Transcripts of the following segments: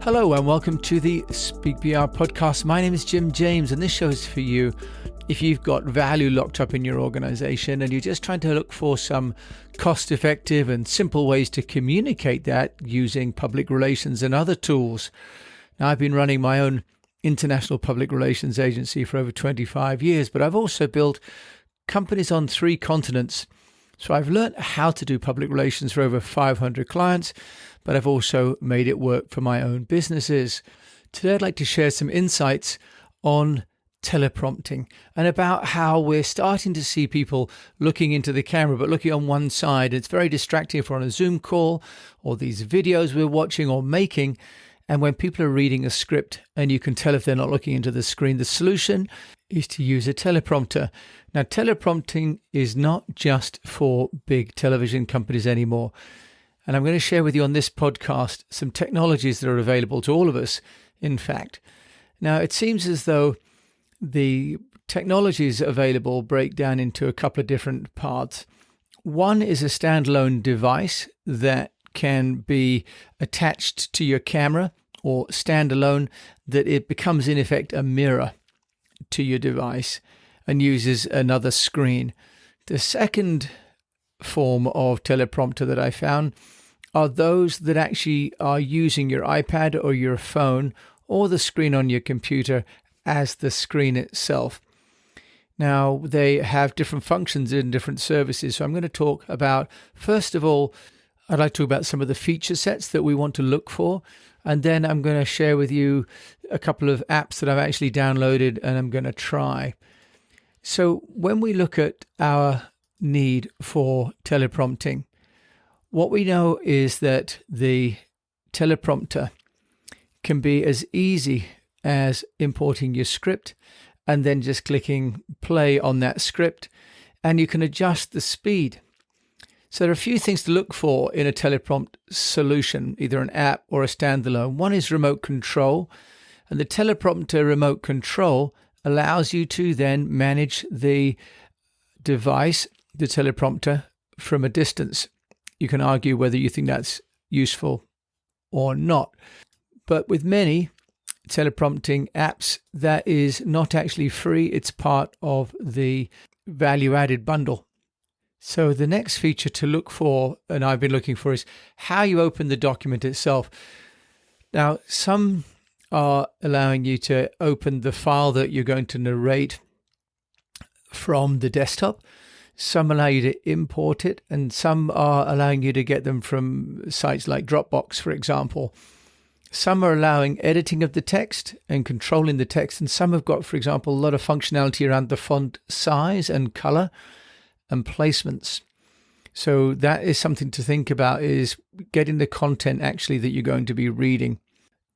Hello and welcome to the Speak PR podcast. My name is Jim James and this show is for you if you've got value locked up in your organization and you're just trying to look for some cost-effective and simple ways to communicate that using public relations and other tools. Now, I've been running my own international public relations agency for over 25 years, but I've also built companies on 3 continents. So I've learned how to do public relations for over 500 clients, but I've also made it work for my own businesses. Today, I'd like to share some insights on teleprompting and about how we're starting to see people looking into the camera, but looking on one side. It's very distracting if we're on a Zoom call or these videos we're watching or making. And when people are reading a script and you can tell if they're not looking into the screen, the solution is to use a teleprompter. Now, teleprompting is not just for big television companies anymore. And I'm going to share with you on this podcast some technologies that are available to all of us, in fact. Now, it seems as though the technologies available break down into a couple of different parts. One is a standalone device that can be attached to your camera or standalone, that it becomes in effect a mirror to your device and uses another screen. The second form of teleprompter that I found are those that actually are using your iPad or your phone or the screen on your computer as the screen itself. Now, they have different functions in different services. So I'm going to talk about, first of all, I'd like to talk about some of the feature sets that we want to look for. And then I'm going to share with you a couple of apps that I've actually downloaded and I'm going to try. So when we look at our need for teleprompting, what we know is that the teleprompter can be as easy as importing your script and then just clicking play on that script, and you can adjust the speed. So there are a few things to look for in a teleprompt solution, either an app or a standalone. One is remote control, and the teleprompter remote control allows you to then manage the device, the teleprompter, from a distance. You can argue whether you think that's useful or not. But with many teleprompting apps, that is not actually free. It's part of the value-added bundle. So the next feature to look for, and I've been looking for, is how you open the document itself. Now, some are allowing you to open the file that you're going to narrate from the desktop. Some allow you to import it, and some are allowing you to get them from sites like Dropbox, for example. Some are allowing editing of the text and controlling the text, and some have got, for example, a lot of functionality around the font size and color and placements. So that is something to think about, is getting the content actually that you're going to be reading.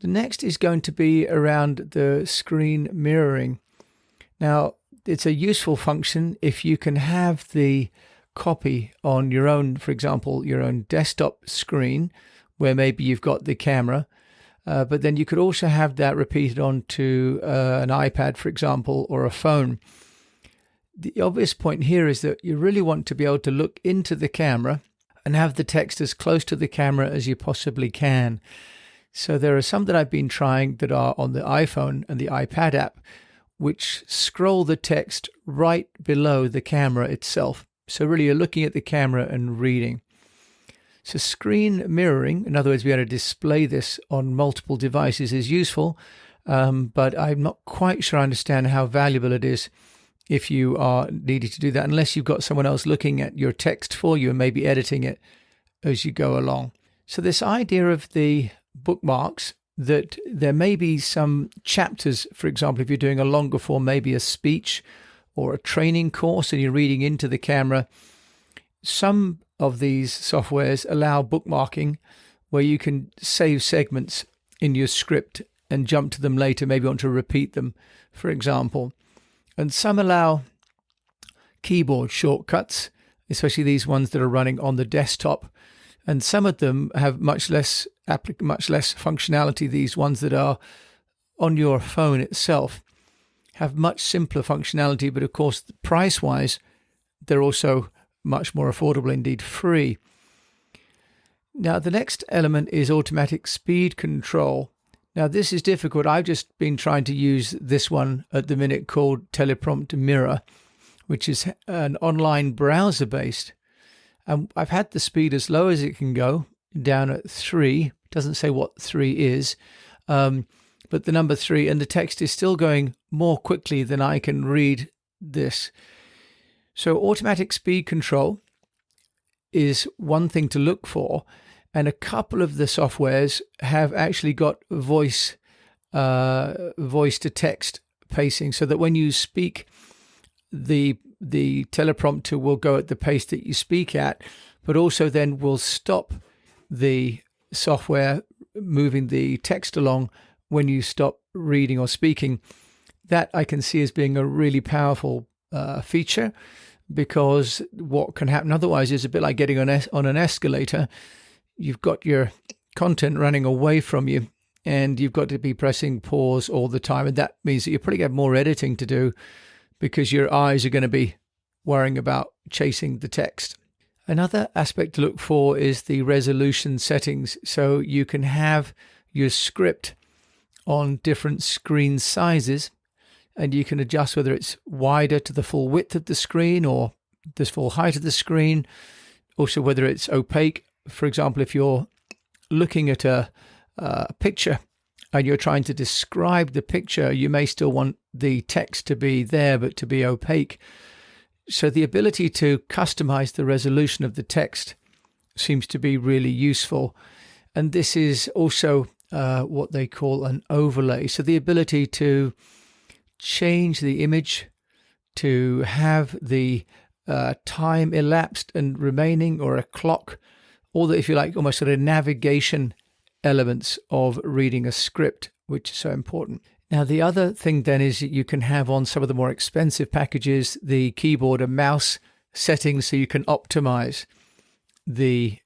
The next is going to be around the screen mirroring. Now, it's a useful function if you can have the copy on your own, for example, your own desktop screen, where maybe you've got the camera, but then you could also have that repeated onto an iPad, for example, or a phone. The obvious point here is that you really want to be able to look into the camera and have the text as close to the camera as you possibly can. So there are some that I've been trying that are on the iPhone and the iPad app, which scroll the text right below the camera itself. So really you're looking at the camera and reading. So screen mirroring, in other words, being able to display this on multiple devices, is useful, but I'm not quite sure I understand how valuable it is if you are needing to do that, unless you've got someone else looking at your text for you and maybe editing it as you go along. So this idea of the bookmarks, that there may be some chapters, for example, if you're doing a longer form, maybe a speech or a training course and you're reading into the camera, some of these softwares allow bookmarking where you can save segments in your script and jump to them later, maybe want to repeat them, for example. And some allow keyboard shortcuts, especially these ones that are running on the desktop. And some of them have much less functionality. These ones that are on your phone itself have much simpler functionality, but of course, price-wise, they're also much more affordable, indeed free. Now, the next element is automatic speed control. Now, this is difficult. I've just been trying to use this one at the minute called Teleprompter Mirror, which is an online browser-based. And I've had the speed as low as it can go, down at 3. Doesn't say what 3 is, but the number 3, and the text is still going more quickly than I can read this. So automatic speed control is one thing to look for, and a couple of the softwares have actually got voice to text pacing, so that when you speak, the teleprompter will go at the pace that you speak at, but also then will stop the software moving the text along when you stop reading or speaking. That I can see as being a really powerful feature, because what can happen otherwise is a bit like getting on an escalator. You've got your content running away from you, and you've got to be pressing pause all the time, and that means that you probably have more editing to do, because your eyes are going to be worrying about chasing the text. Another aspect to look for is the resolution settings. So you can have your script on different screen sizes, and you can adjust whether it's wider to the full width of the screen or the full height of the screen. Also, whether it's opaque. For example, if you're looking at a picture and you're trying to describe the picture, you may still want the text to be there, but to be opaque. So the ability to customize the resolution of the text seems to be really useful. And this is also what they call an overlay. So the ability to change the image, to have the time elapsed and remaining, or a clock, or the, if you like, almost sort of navigation elements of reading a script, which is so important. Now, the other thing then is that you can have on some of the more expensive packages the keyboard and mouse settings, so you can optimize the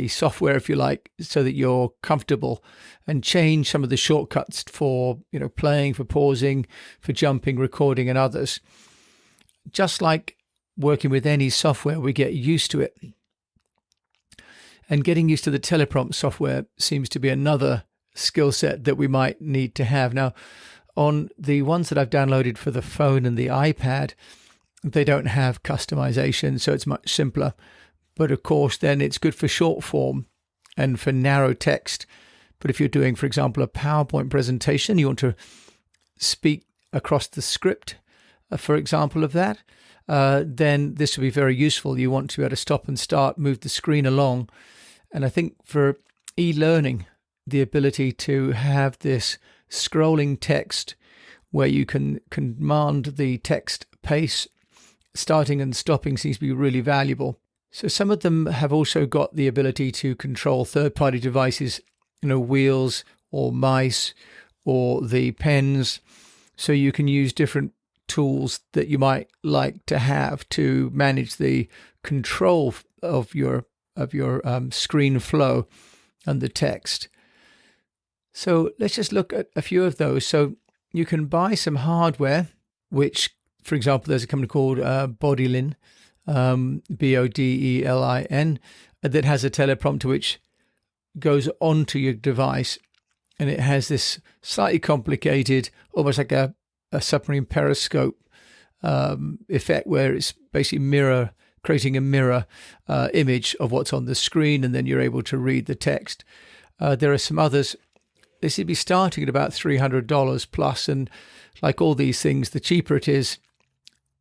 software, if you like, so that you're comfortable, and change some of the shortcuts for, playing, for pausing, for jumping, recording, and others. Just like working with any software, we get used to it. And getting used to the teleprompt software seems to be another skill set that we might need to have. Now, on the ones that I've downloaded for the phone and the iPad, they don't have customization, so it's much simpler. But of course, then it's good for short form and for narrow text. But if you're doing, for example, a PowerPoint presentation, you want to speak across the script, for example, of that, then this will be very useful. You want to be able to stop and start, move the screen along. And I think for e-learning, the ability to have this scrolling text where you can command the text pace, starting and stopping, seems to be really valuable. So some of them have also got the ability to control third-party devices, wheels or mice or the pens. So you can use different tools that you might like to have to manage the control of your screen flow and the text. So let's just look at a few of those. So you can buy some hardware, which, for example, there's a company called Bodylin, Bodelin, that has a teleprompter which goes onto your device, and it has this slightly complicated, almost like a submarine periscope effect, where it's basically creating a mirror image of what's on the screen, and then you're able to read the text. There are some others. They seem to be starting at about $300 plus, and like all these things, the cheaper it is,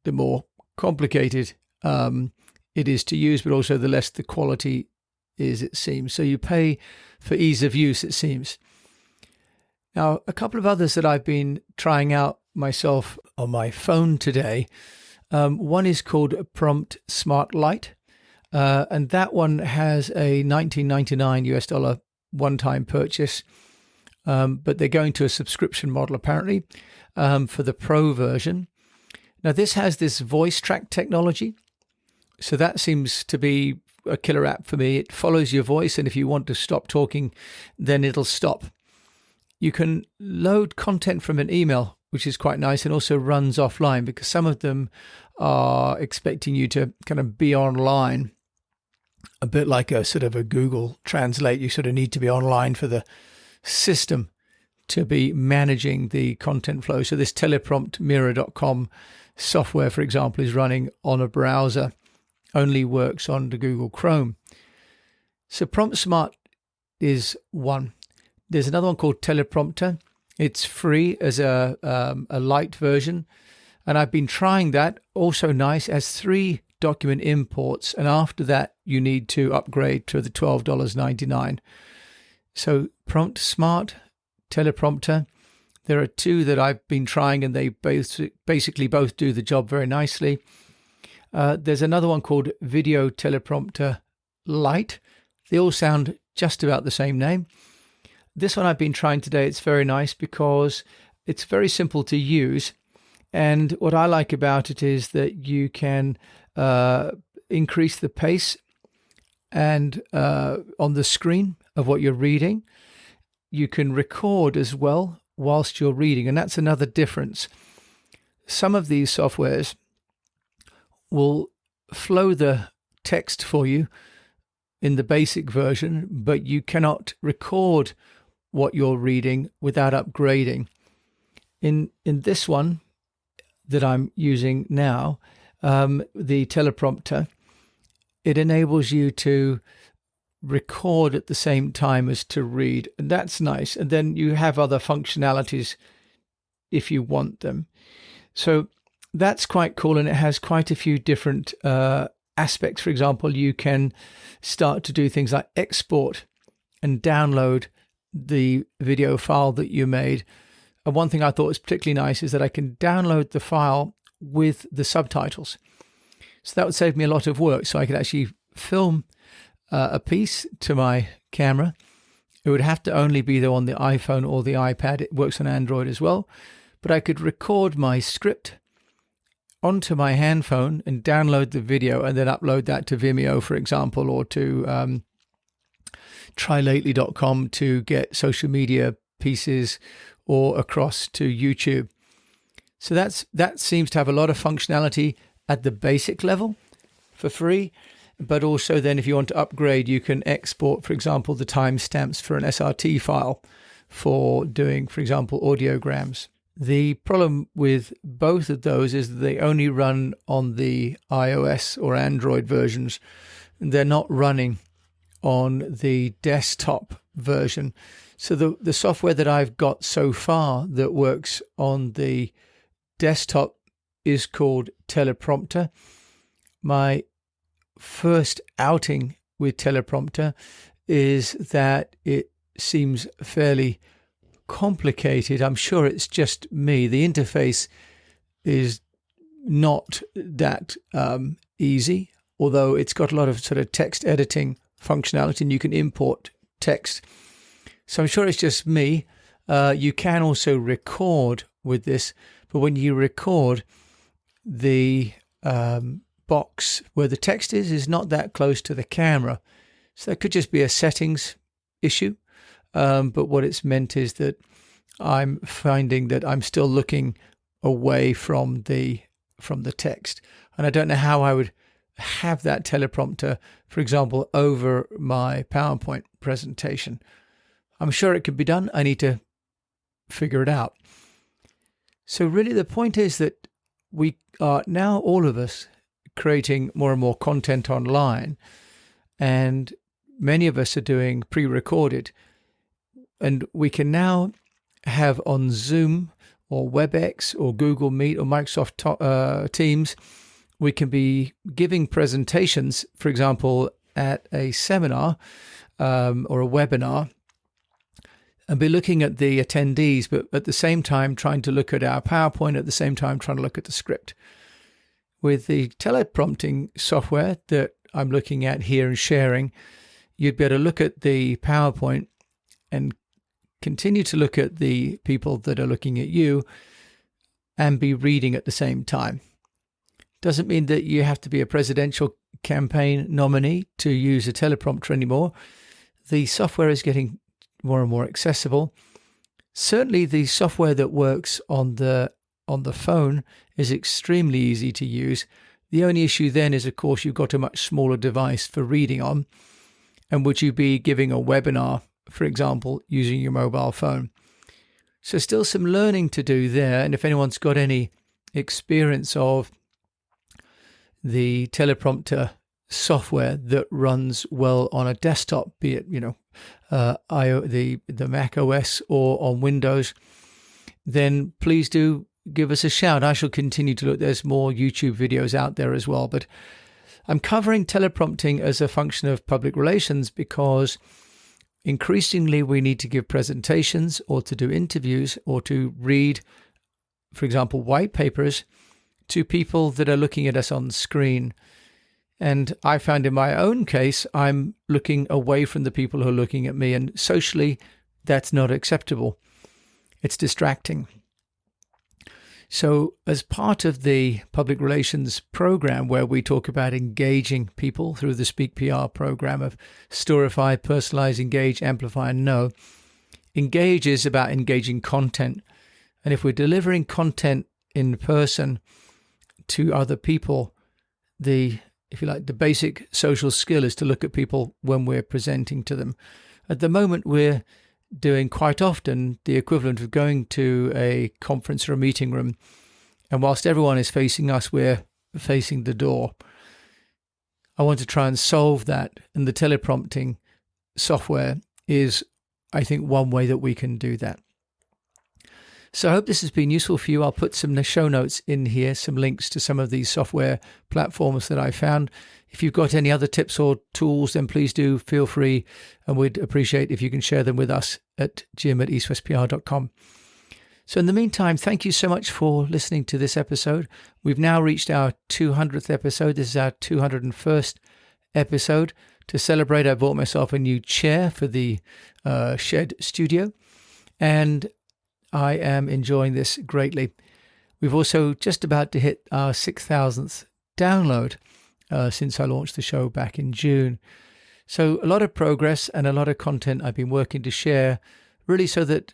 the more complicated it is to use, but also the less the quality is, it seems. So you pay for ease of use, it seems. Now, a couple of others that I've been trying out myself on my phone today. One is called PromptSmart Lite, and that one has a $19.99 US one-time purchase, but they're going to a subscription model apparently for the Pro version. Now, this has this voice track technology, so that seems to be a killer app for me. It follows your voice, and if you want to stop talking, then it'll stop. You can load content from an email, which is quite nice, and also runs offline, because some of them are expecting you to kind of be online, a bit like a sort of a Google Translate. You sort of need to be online for the system to be managing the content flow. So this telepromptmirror.com software, for example, is running on a browser, only works on the Google Chrome. So PromptSmart is one. There's another one called Teleprompter. It's free as a light version, and I've been trying that. Also nice, as 3 document imports, and after that you need to upgrade to the $12.99. So PromptSmart, Teleprompter, there are 2 that I've been trying, and they basically both do the job very nicely. There's another one called VideoTeleprompter Lite. They all sound just about the same name. This one I've been trying today. It's very nice because it's very simple to use. And what I like about it is that you can increase the pace and on the screen of what you're reading. You can record as well whilst you're reading, and that's another difference. Some of these softwares will flow the text for you in the basic version, but you cannot record what you're reading without upgrading. In this one that I'm using now, the teleprompter, it enables you to record at the same time as to read, and that's nice. And then you have other functionalities if you want them. So that's quite cool, and it has quite a few different aspects. For example, you can start to do things like export and download the video file that you made. And one thing I thought was particularly nice is that I can download the file with the subtitles. So that would save me a lot of work. So I could actually film a piece to my camera. It would have to only be though on the iPhone or the iPad. It works on Android as well. But I could record my script onto my handphone and download the video and then upload that to Vimeo, for example, or to trylately.com to get social media pieces, or across to YouTube. So that seems to have a lot of functionality at the basic level for free. But also then if you want to upgrade, you can export, for example, the timestamps for an SRT file for doing, for example, audiograms. The problem with both of those is that they only run on the iOS or Android versions. They're not running on the desktop version. So the software that I've got so far that works on the desktop is called Teleprompter. My first outing with Teleprompter is that it seems fairly complicated. I'm sure it's just me. The interface is not that easy, although it's got a lot of sort of text editing functionality, and you can import text. So I'm sure it's just me. You can also record with this, but when you record, the box where the text is not that close to the camera. So that could just be a settings issue. But what it's meant is that I'm finding that I'm still looking away from the text. And I don't know how I would have that teleprompter, for example, over my PowerPoint presentation. I'm sure it could be done. I need to figure it out. So really the point is that we are now, all of us, creating more and more content online, and many of us are doing pre-recorded, and we can now have on Zoom or WebEx or Google Meet or Microsoft Teams, we can be giving presentations, for example, at a seminar or a webinar, and be looking at the attendees, but at the same time trying to look at our PowerPoint, at the same time trying to look at the script. With the teleprompting software that I'm looking at here and sharing, you'd be able to look at the PowerPoint and continue to look at the people that are looking at you and be reading at the same time. Doesn't mean that you have to be a presidential campaign nominee to use a teleprompter anymore. The software is getting more and more accessible. Certainly the software that works on the phone is extremely easy to use. The only issue then is, of course, you've got a much smaller device for reading on. And would you be giving a webinar, for example, using your mobile phone? So still some learning to do there. And if anyone's got any experience of the teleprompter software that runs well on a desktop, be it, the Mac OS or on Windows, then please do give us a shout. I shall continue to look. There's more YouTube videos out there as well, but I'm covering teleprompting as a function of public relations because increasingly we need to give presentations or to do interviews or to read, for example, white papers to people that are looking at us on screen. And I found in my own case, I'm looking away from the people who are looking at me, and socially, that's not acceptable. It's distracting. So as part of the public relations program, where we talk about engaging people through the Speak PR program of Storify, Personalize, Engage, Amplify, and Know, engage is about engaging content. And if we're delivering content in person to other people, the basic social skill is to look at people when we're presenting to them. At the moment, we're doing quite often the equivalent of going to a conference or a meeting room, and whilst everyone is facing us, we're facing the door. I want to try and solve that, and the teleprompting software is, I think, one way that we can do that. So I hope this has been useful for you. I'll put some show notes in here, some links to some of these software platforms that I found. If you've got any other tips or tools, then please do feel free, and we'd appreciate if you can share them with us at jim@eastwestpr.com. So in the meantime, thank you so much for listening to this episode. We've now reached our 200th episode. This is our 201st episode. To celebrate, I bought myself a new chair for the Shed Studio, and I am enjoying this greatly. We've also just about to hit our 6,000th download since I launched the show back in June. So a lot of progress and a lot of content I've been working to share, really so that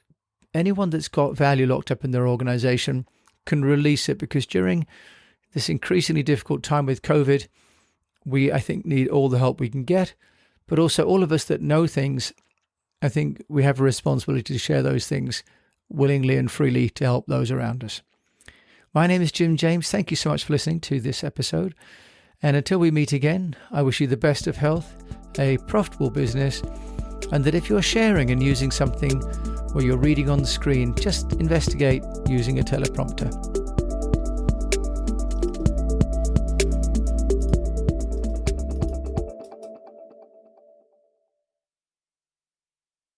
anyone that's got value locked up in their organization can release it, because during this increasingly difficult time with COVID, we, I think, need all the help we can get, but also all of us that know things, I think we have a responsibility to share those things willingly and freely to help those around us. My name is Jim James. Thank you so much for listening to this episode. And until we meet again, I wish you the best of health, a profitable business, and that if you're sharing and using something or you're reading on the screen, just investigate using a teleprompter.